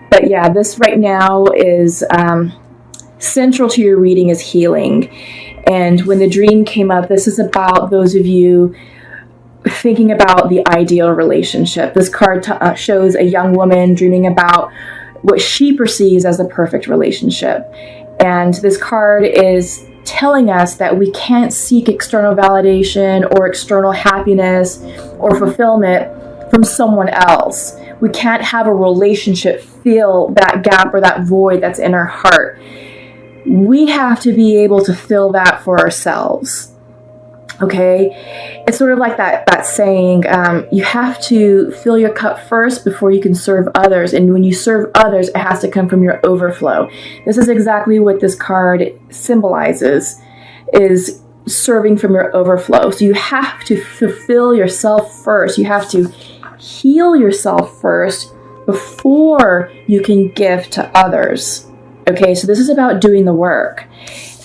But yeah, this right now is central to your reading is healing. And when the dream came up, this is about those of you thinking about the ideal relationship. This card shows a young woman dreaming about what she perceives as the perfect relationship. And this card is telling us that we can't seek external validation or external happiness or fulfillment from someone else. We can't have a relationship fill that gap or that void that's in our heart. We have to be able to fill that for ourselves. Okay? It's sort of like that saying, you have to fill your cup first before you can serve others. And when you serve others, it has to come from your overflow. This is exactly what this card symbolizes, is serving from your overflow. So you have to fulfill yourself first. You have to heal yourself first before you can give to others. Okay, so this is about doing the work.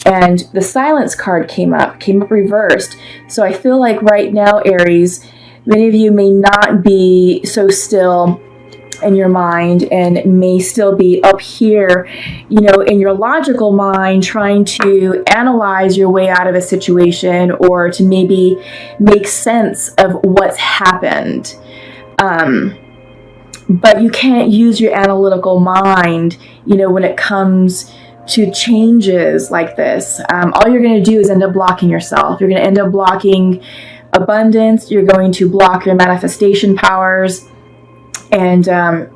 And the silence card came up reversed. So I feel like right now, Aries, many of you may not be so still in your mind and may still be up here, in your logical mind, trying to analyze your way out of a situation or to maybe make sense of what's happened. But you can't use your analytical mind, when it comes to changes like this. All you're going to do is end up blocking yourself. You're going to end up blocking abundance. You're going to block your manifestation powers. And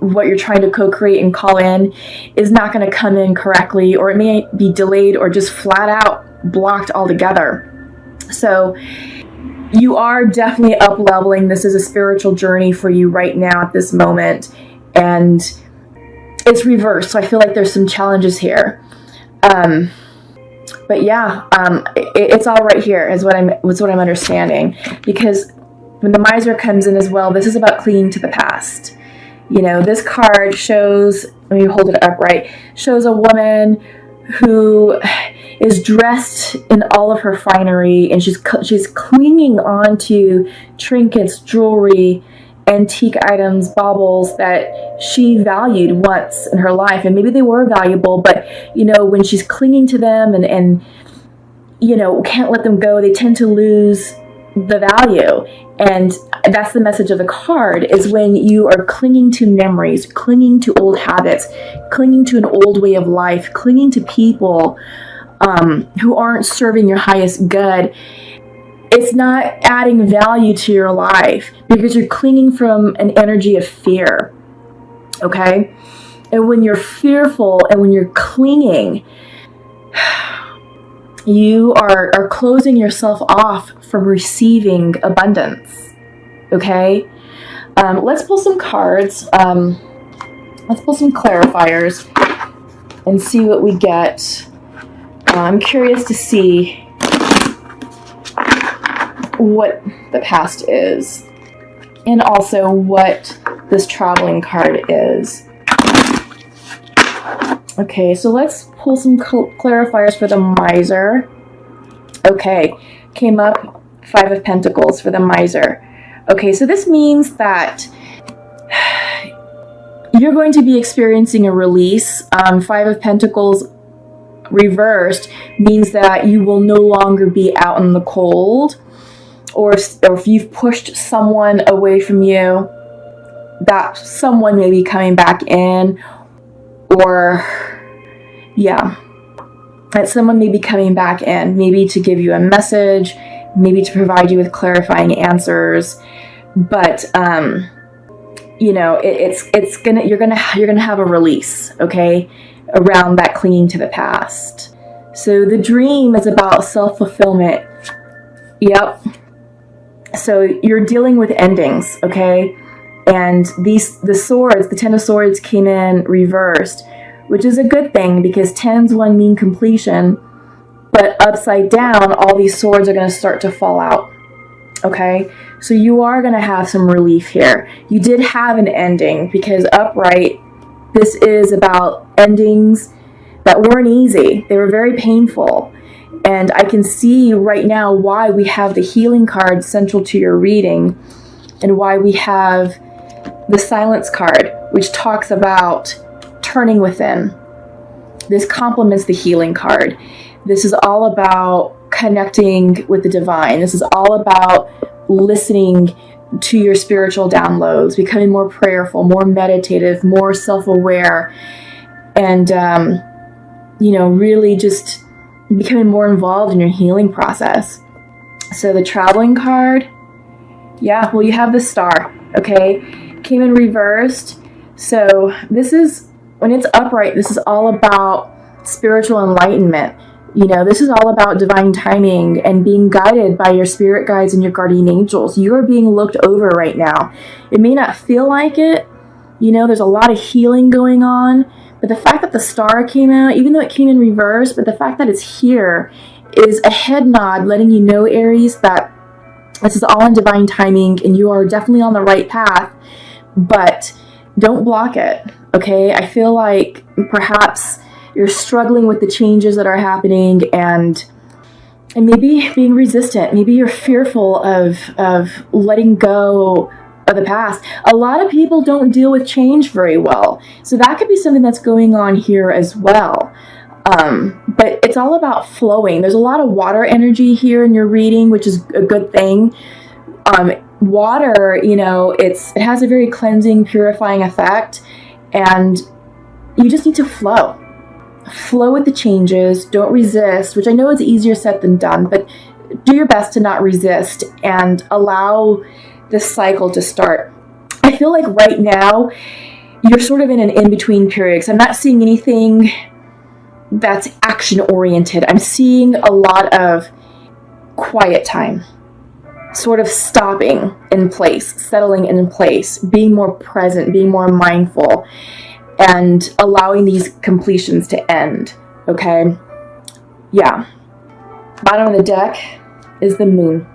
what you're trying to co-create and call in is not going to come in correctly, or it may be delayed or just flat out blocked altogether. So you are definitely up leveling. This is a spiritual journey for you right now at this moment. And it's reversed. So I feel like there's some challenges here. But yeah, it's all right here is what I'm understanding. Because when the miser comes in as well, this is about clinging to the past. This card shows, let me hold it upright, shows a woman who is dressed in all of her finery, and she's clinging on to trinkets, jewelry, antique items, baubles that she valued once in her life. And maybe they were valuable, but when she's clinging to them and can't let them go, they tend to lose the value. And that's the message of the card, is when you are clinging to memories, clinging to old habits, clinging to an old way of life, clinging to people who aren't serving your highest good. It's not adding value to your life because you're clinging from an energy of fear. Okay? And when you're fearful and when you're clinging, you are closing yourself off from receiving abundance. Okay? Let's pull some cards. Let's pull some clarifiers and see what we get. I'm curious to see what the past is, and also what this traveling card is. Okay, so let's pull some clarifiers for the miser. Okay, came up 5 of Pentacles for the miser. Okay, so this means that you're going to be experiencing a release. 5 of Pentacles reversed means that you will no longer be out in the cold. Or if you've pushed someone away from you, that someone may be coming back in. Or, yeah, that someone may be coming back in, maybe to give you a message, maybe to provide you with clarifying answers. But, you're gonna have a release, okay, around that clinging to the past. So the dream is about self-fulfillment. Yep. So you're dealing with endings, okay? And the swords, the 10 of Swords came in reversed, which is a good thing because 10s mean completion, but upside down, all these swords are going to start to fall out, okay? So you are going to have some relief here. You did have an ending because upright, this is about endings that weren't easy. They were very painful. And I can see right now why we have the healing card central to your reading and why we have the silence card, which talks about turning within. This complements the healing card. This is all about connecting with the divine. This is all about listening to your spiritual downloads, becoming more prayerful, more meditative, more self-aware, and, really just becoming more involved in your healing process. So the traveling card, yeah, well, you have the star, okay? Came in reversed. So this is, when it's upright, this is all about spiritual enlightenment. This is all about divine timing and being guided by your spirit guides and your guardian angels. You are being looked over right now. It may not feel like it. There's a lot of healing going on. But the fact that the star came out, even though it came in reverse, but the fact that it's here is a head nod letting you know, Aries, that this is all in divine timing and you are definitely on the right path. But don't block it, okay? I feel like perhaps you're struggling with the changes that are happening and maybe being resistant. Maybe you're fearful of letting go of the past. A lot of people don't deal with change very well. So that could be something that's going on here as well. But it's all about flowing. There's a lot of water energy here in your reading, which is a good thing. Water, it has a very cleansing, purifying effect, and you just need to flow. Flow with the changes. Don't resist, which I know is easier said than done, but do your best to not resist and allow this cycle to start. I feel like right now you're sort of in an in-between period, because I'm not seeing anything that's action-oriented. I'm seeing a lot of quiet time, sort of stopping in place, settling in place, being more present, being more mindful, and allowing these completions to end, okay? Yeah. Bottom of the deck is the moon.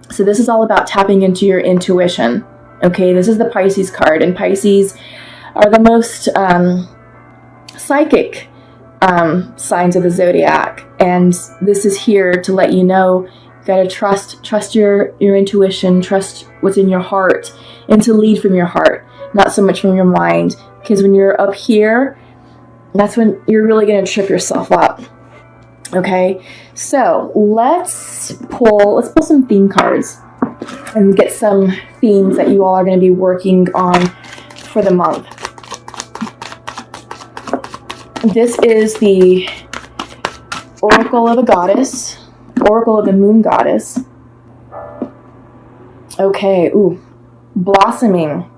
So this is all about tapping into your intuition, okay? This is the Pisces card, and Pisces are the most psychic signs of the zodiac, and this is here to let you know you gotta trust your intuition, trust what's in your heart, and to lead from your heart, not so much from your mind. Because when you're up here, that's when you're really going to trip yourself up. Okay, so let's pull some theme cards and get some themes that you all are going to be working on for the month. This is the Oracle of a Goddess, Oracle of the Moon Goddess. Okay, blossoming.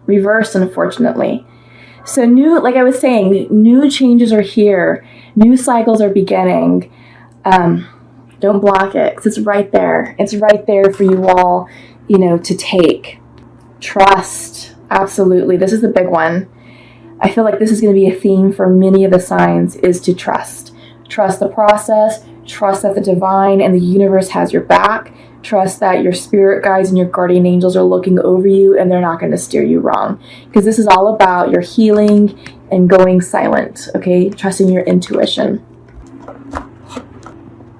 Reversed, unfortunately. So like I was saying, new changes are here. New cycles are beginning. Don't block it, because it's right there. It's right there for you all, to take. Trust. Absolutely. This is the big one. I feel like this is going to be a theme for many of the signs, is to trust. Trust the process. Trust that the divine and the universe has your back. Trust that your spirit guides and your guardian angels are looking over you and they're not going to steer you wrong. Because this is all about your healing and going silent, okay? Trusting your intuition.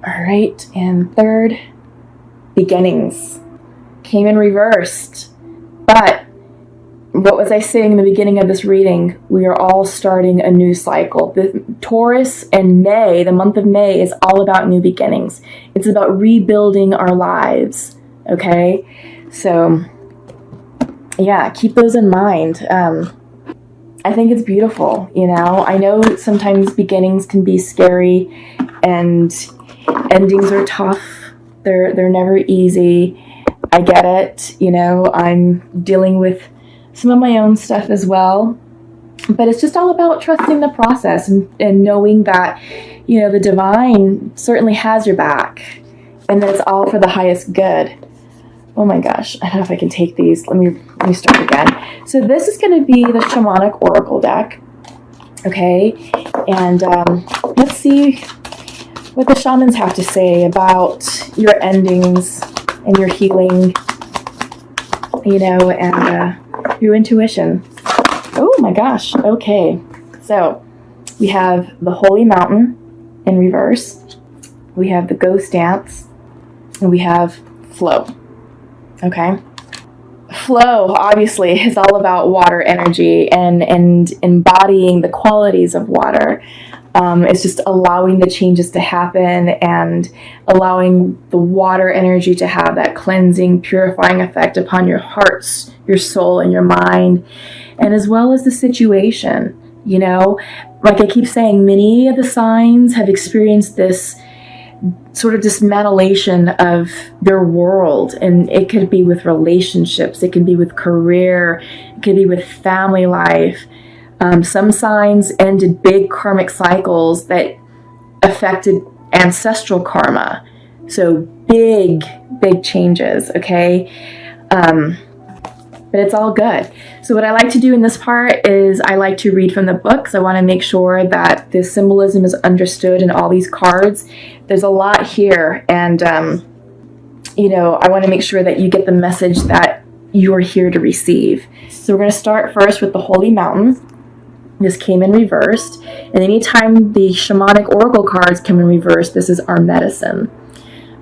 All right, and third, beginnings. Came in reversed. But what was I saying in the beginning of this reading? We are all starting a new cycle. The Taurus and May, the month of May, is all about new beginnings. It's about rebuilding our lives, okay? So, yeah, keep those in mind. I think it's beautiful, I know sometimes beginnings can be scary and endings are tough. They're never easy. I get it, I'm dealing with some of my own stuff as well, but it's just all about trusting the process and knowing that, the divine certainly has your back and that it's all for the highest good. Oh my gosh, I don't know if I can take these. Let me start again. So this is going to be the Shamanic Oracle deck, okay? And let's see what the shamans have to say about your endings and your healing, and your intuition. Oh my gosh. Okay. So we have the Holy Mountain in reverse. We have the Ghost Dance. And we have Flow. Okay. Flow, obviously, is all about water energy and embodying the qualities of water. It's just allowing the changes to happen and allowing the water energy to have that cleansing, purifying effect upon your hearts, your soul, and your mind, and as well as the situation. You know, like I keep saying, many of the signs have experienced this sort of dismantlation of their world, and it could be with relationships, it can be with career, it could be with family life. Some signs ended big karmic cycles that affected ancestral karma. So big changes, okay? But it's all good. So what I like to do in this part is I like to read from the books. I want to make sure that the symbolism is understood in all these cards. There's a lot here, and you know, I want to make sure that you get the message that you are here to receive. So we're going to start first with the Holy Mountain. This came in reversed, and anytime the shamanic oracle cards come in reverse, this is our medicine.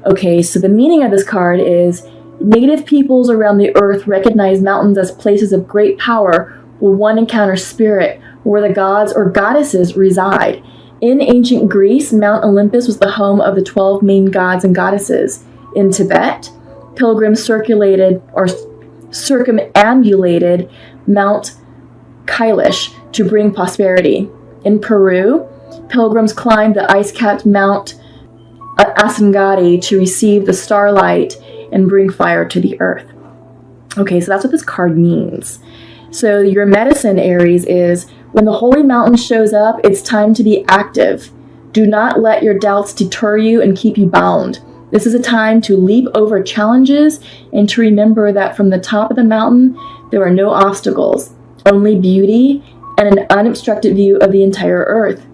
Okay, so the meaning of this card is negative peoples around the earth recognize mountains as places of great power where one encounters spirit, where the gods or goddesses reside. In ancient Greece, Mount Olympus was the home of the 12 main gods and goddesses. In Tibet, pilgrims circulated or circumambulated Mount Kailash to bring prosperity. In Peru, pilgrims climbed the ice-capped Mount Asangati to receive the starlight and bring fire to the earth. Okay, so that's what this card means. So your medicine, Aries, is when the Holy Mountain shows up, it's time to be active. Do not let your doubts deter you and keep you bound. This is a time to leap over challenges and to remember that from the top of the mountain, there are no obstacles, only beauty and an unobstructed view of the entire earth.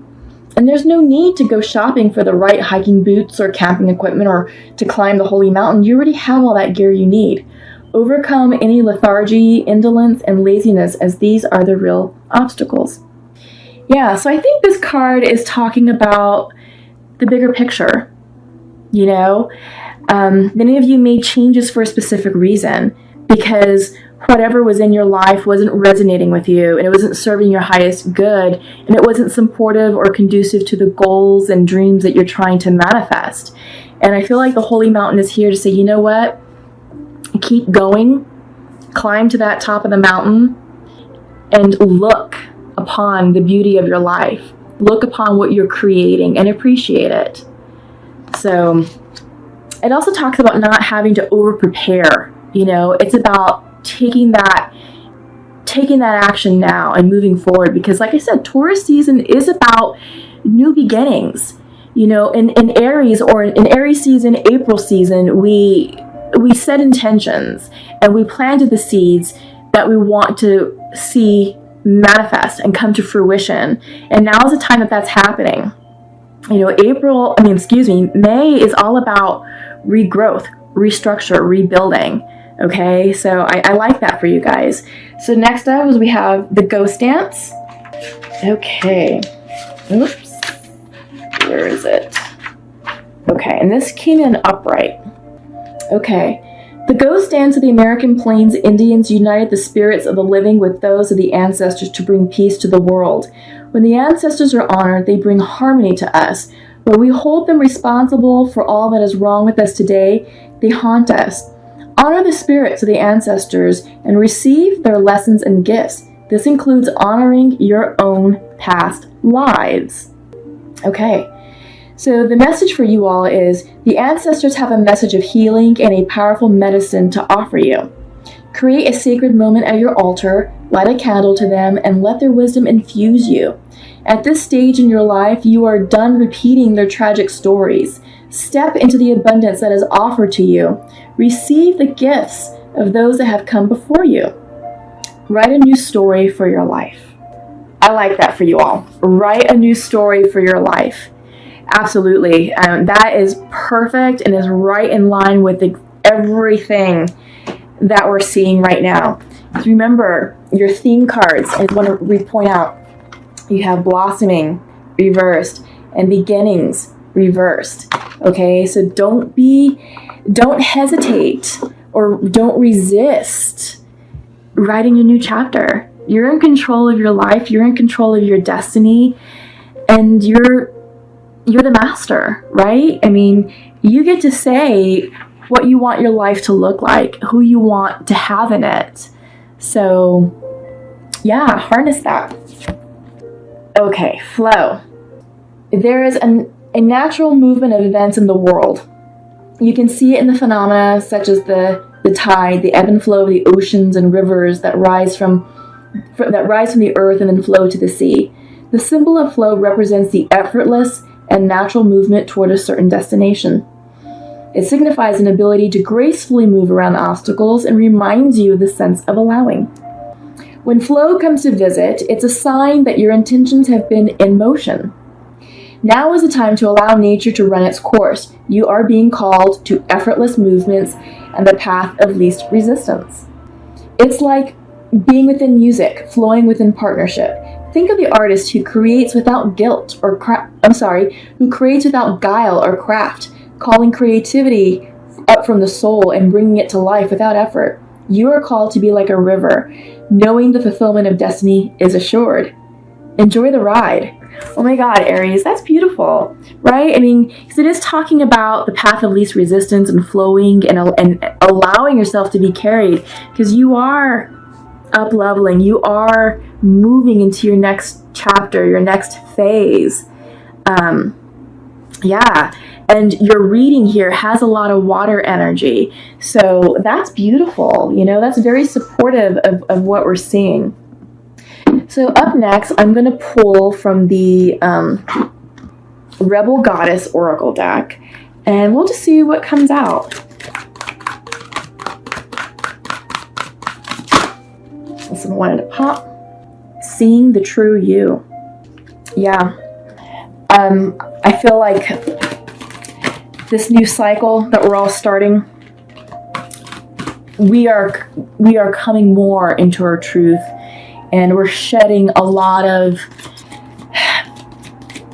And there's no need to go shopping for the right hiking boots or camping equipment or to climb the Holy Mountain. You already have all that gear you need. Overcome any lethargy, indolence, and laziness, as these are the real obstacles. Yeah, so I think this card is talking about the bigger picture. You know, many of you made changes for a specific reason because whatever was in your life wasn't resonating with you, and it wasn't serving your highest good, and it wasn't supportive or conducive to the goals and dreams that you're trying to manifest. And I feel like the Holy Mountain is here to say, you know what? Keep going, climb to that top of the mountain, and look upon the beauty of your life. Look upon what you're creating and appreciate it. So it also talks about not having to over-prepare. You know, it's about taking that action now and moving forward, because like I said, Taurus season is about new beginnings. You know, in Aries, or in Aries season, April season, we set intentions and we planted the seeds that we want to see manifest and come to fruition, and now is the time that that's happening. You know, May is all about regrowth, restructure, rebuilding. Okay, so I like that for you guys. So next up is we have the Ghost Dance. Okay. Oops. Where is it? Okay, and this came in upright. Okay. The Ghost Dance of the American Plains Indians united the spirits of the living with those of the ancestors to bring peace to the world. When the ancestors are honored, they bring harmony to us. When we hold them responsible for all that is wrong with us today, they haunt us. Honor the spirits of the ancestors and receive their lessons and gifts. This includes honoring your own past lives. Okay, so the message for you all is the ancestors have a message of healing and a powerful medicine to offer you. Create a sacred moment at your altar, light a candle to them, and let their wisdom infuse you. At this stage in your life, you are done repeating their tragic stories. Step into the abundance that is offered to you. Receive the gifts of those that have come before you. Write a new story for your life. I like that for you all. Write a new story for your life. Absolutely. That is perfect and is right in line with everything that we're seeing right now. So remember, your theme cards, I want to point out, you have blossoming reversed and beginnings reversed. Okay, so don't hesitate or don't resist writing a new chapter. You're in control of your life. You're in control of your destiny, and you're the master, right? I mean, you get to say what you want your life to look like, who you want to have in it. So, yeah, harness that. Okay, flow. There is a natural movement of events in the world. You can see it in the phenomena such as the tide, the ebb and flow of the oceans and rivers that rise from the earth and then flow to the sea. The symbol of flow represents the effortless and natural movement toward a certain destination. It signifies an ability to gracefully move around obstacles and reminds you of the sense of allowing. When flow comes to visit, it's a sign that your intentions have been in motion. Now is the time to allow nature to run its course. You are being called to effortless movements and the path of least resistance. It's like being within music, flowing within partnership. Think of the artist who creates without guilt or who creates without guile or craft, calling creativity up from the soul and bringing it to life without effort. You are called to be like a river, knowing the fulfillment of destiny is assured. Enjoy the ride. Oh my God, Aries, that's beautiful, right? I mean, because it is talking about the path of least resistance and flowing and allowing yourself to be carried, because you are up-leveling, you are moving into your next chapter, your next phase. Yeah, and your reading here has a lot of water energy, so that's beautiful, that's very supportive of what we're seeing. So up next, I'm going to pull from the Rebel Goddess Oracle deck, and we'll just see what comes out. This one wanted to pop. Seeing the true you. Yeah. I feel like this new cycle that we're all starting, we are coming more into our truth. And we're shedding a lot of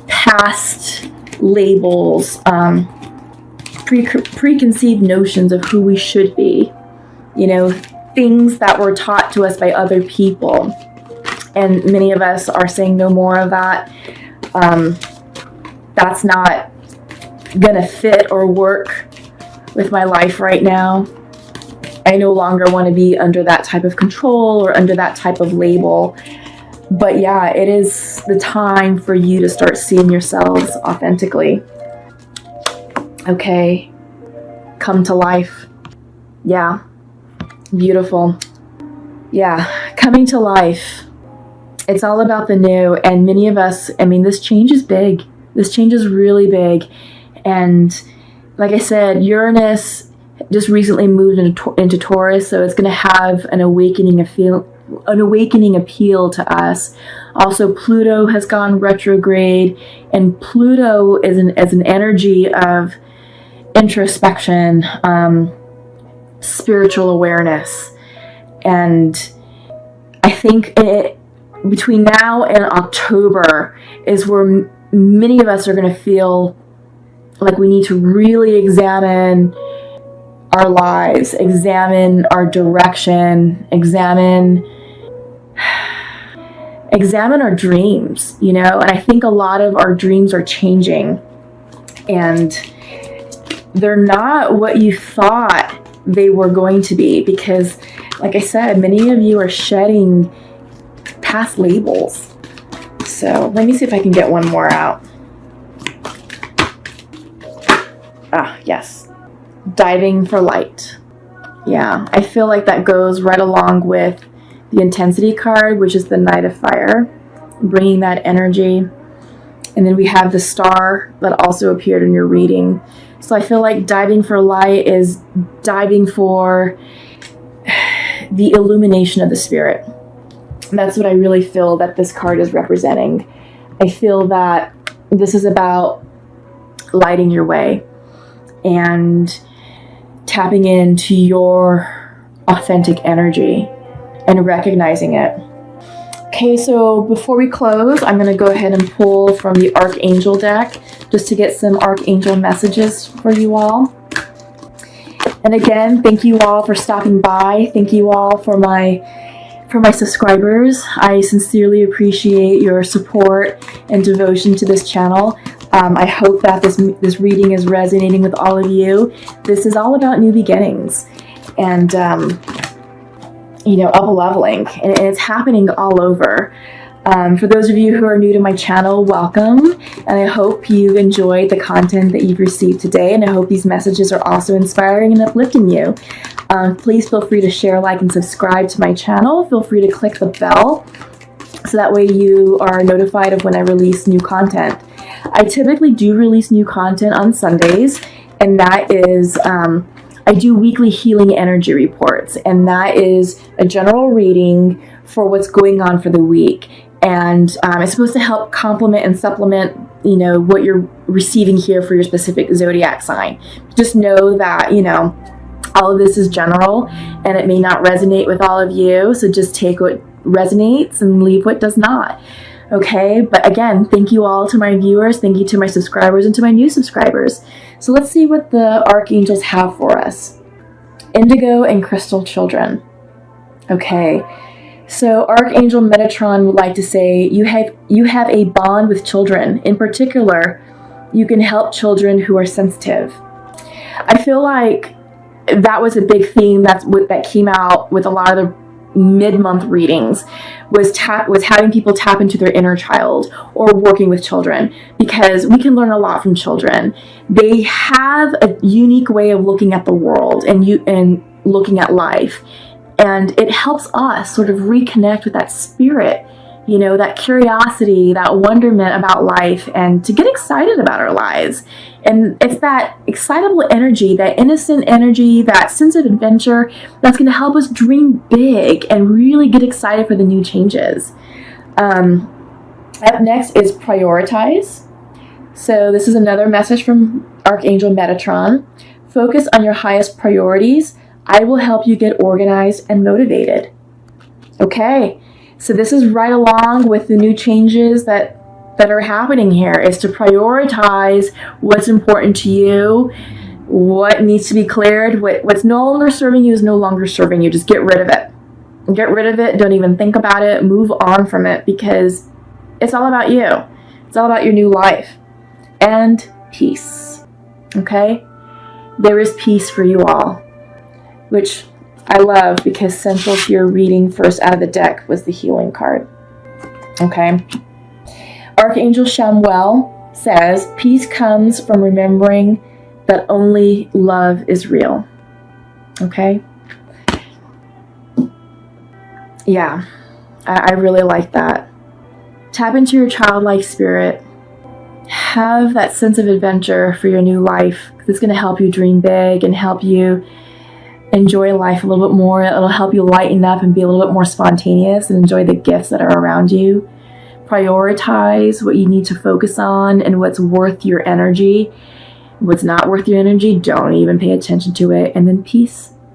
past labels, preconceived notions of who we should be, things that were taught to us by other people. And many of us are saying no more of that. That's not gonna fit or work with my life right now. I no longer want to be under that type of control or under that type of label. But yeah, it is the time for you to start seeing yourselves authentically. Okay, come to life. Yeah, beautiful. Yeah, coming to life. It's all about the new, and many of us, this change is big. This change is really big. And like I said, Uranus just recently moved into Taurus, so it's going to have an awakening appeal to us. Also, Pluto has gone retrograde, and Pluto is an energy of introspection, spiritual awareness, and I think between now and October is where many of us are going to feel like we need to really examine our lives, examine our direction, examine our dreams, and I think a lot of our dreams are changing, and they're not what you thought they were going to be, because like I said, many of you are shedding past labels. So let me see if I can get one more out. Yes. Diving for light. Yeah, I feel like that goes right along with the intensity card, which is the Knight of Fire, bringing that energy. And then we have the star that also appeared in your reading. So I feel like diving for light is diving for the illumination of the spirit. That's what I really feel that this card is representing. I feel that this is about lighting your way and tapping into your authentic energy and recognizing it. Okay, so before we close, I'm going to go ahead and pull from the Archangel deck just to get some Archangel messages for you all. And again, thank you all for stopping by. Thank you all for my For my subscribers, I sincerely appreciate your support and devotion to this channel. I hope that this reading is resonating with all of you. This is all about new beginnings and, up-leveling, and it's happening all over. For those of you who are new to my channel, welcome, and I hope you enjoyed the content that you've received today, and I hope these messages are also inspiring and uplifting you. Please feel free to share, like, and subscribe to my channel. Feel free to click the bell so that way you are notified of when I release new content. I typically do release new content on Sundays, and that is, I do weekly healing energy reports, and that is a general reading for what's going on for the week. And it's supposed to help complement and supplement, what you're receiving here for your specific zodiac sign. Just know that, all of this is general and it may not resonate with all of you. So just take what resonates and leave what does not. Okay. But again, thank you all to my viewers. Thank you to my subscribers and to my new subscribers. So let's see what the archangels have for us. Indigo and crystal children. Okay. So Archangel Metatron would like to say you have a bond with children. In particular, you can help children who are sensitive. I feel like that was a big theme that came out with a lot of the mid-month readings was having people tap into their inner child or working with children, because we can learn a lot from children. They have a unique way of looking at the world and looking at life. And it helps us sort of reconnect with that spirit, that curiosity, that wonderment about life, and to get excited about our lives. And it's that excitable energy, that innocent energy, that sense of adventure that's going to help us dream big and really get excited for the new changes. Up next is prioritize. So this is another message from Archangel Metatron. Focus on your highest priorities. I will help you get organized and motivated. Okay, so this is right along with the new changes that are happening here, is to prioritize what's important to you, what needs to be cleared, what's no longer serving you is no longer serving you. Just get rid of it. Get rid of it. Don't even think about it. Move on from it, because it's all about you. It's all about your new life and peace. Okay, there is peace for you all, which I love, because central to your reading first out of the deck was the healing card. Okay. Archangel Chamuel says, peace comes from remembering that only love is real. Okay. Yeah, I really like that. Tap into your childlike spirit. Have that sense of adventure for your new life, because it's going to help you dream big and help you enjoy life a little bit more. It'll help you lighten up and be a little bit more spontaneous and enjoy the gifts that are around you. Prioritize what you need to focus on and what's worth your energy. What's not worth your energy, don't even pay attention to it. And then peace